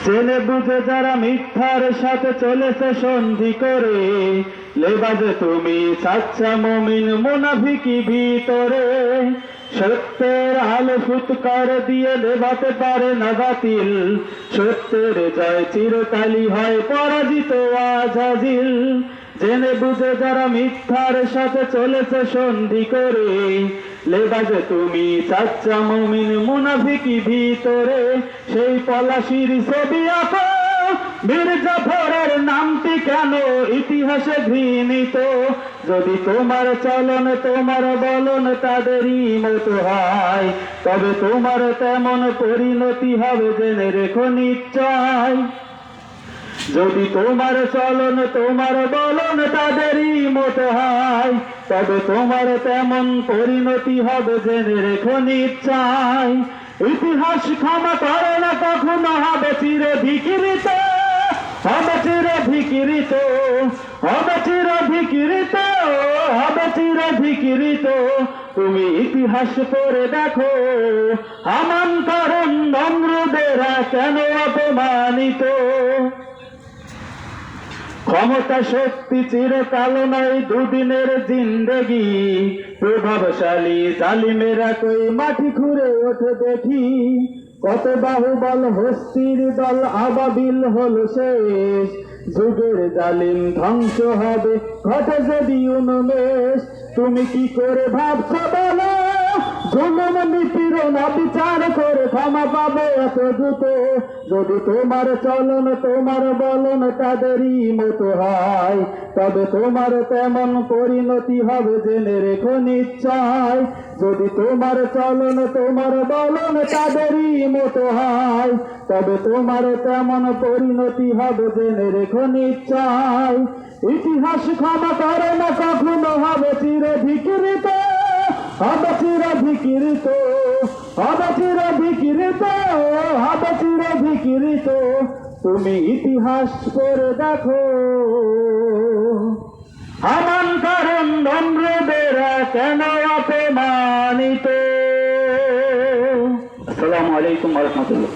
জেনে বুঝে যারা মিথ্যার সাথে চলেছে সন্ধি করে, লেবাজে তুমি সাচ্চা মুমিন মুনাফিকি ভিতরে। সত্যের আলো ফুৎকার দিয়ে নেভাতে পারে না বাতিল, সত্যের জয় চিরকালই হয় পরাজিত আজাজিল। জেনে বুঝে যারা মিথ্যার সাথে চলেছে সন্ধি করে, লেবাজে তুমি সাচ্চা মুমিন মুনাফিকি ভিতরে। সেই পলাশির ছবি আঁকো, বীর জাফরের নামটি কেন ইতিহাসে ঘৃণিত। যদি তোমার চলন তোমার বলন তাদেরই মতো হয়, তবে তোমার তেমন পরিণতি হবে জেনে রেখো নিশ্চয়। যদি তোমার চলন তোমার বলন তাদেরই মতো হয়, তবে তোমার তেমন পরিণতি হবে জেনে রেখো নিশ্চয়। ইতিহাস ক্ষমা করে না কখনো, হবে চিরধিকৃত, হবে চিরধিকৃত, হবে চিরধিকৃত, হবে চিরধিকৃত। তুমি ইতিহাস পড়ে দেখো, হামান কারণ নমরুদেরা কেন অপমানিত। ক্ষমতা শক্তি চিরকাল নয় দুদিনের জিন্দেগি, প্রভাবশালী জালিমেরা কই মাটি খুঁড়ে ওঠে দেখি। কত বাহুবল হস্তির দল আবাবিল হলো শেষ, যুগের জালিম ধ্বংস হবে ঘটে যদি উন্মেষ। তুমি কি করে ভাবছো বলো, জুলুম নিপীড়ন বিচার করে ক্ষমা পাবে এত দ্রুত। যদি তোমার চলন তোমার বলন তাদেরই মতো হয়, তবে তোমার তেমন পরিণতি হবে জেনে রেখো নিশ্চয়। যদি তোমার চলন তোমার বলন তাদেরই মতো হয়, তবে তোমার তেমন পরিণতি হবে জেনে রেখো নিশ্চয়। ইতিহাস ক্ষমা করে না কখনো, হবে চিরধিকৃত, হবে চিরধিকৃত, হবে চিরধিকৃত, হবে চিরধিকৃত। তুমি ইতিহাস পড়ে দেখো, হামান কারণ নমরুদেরা কেন অপমানিত। আসসালামু আলাইকুম ওয়া রাহমাতুল্লাহ।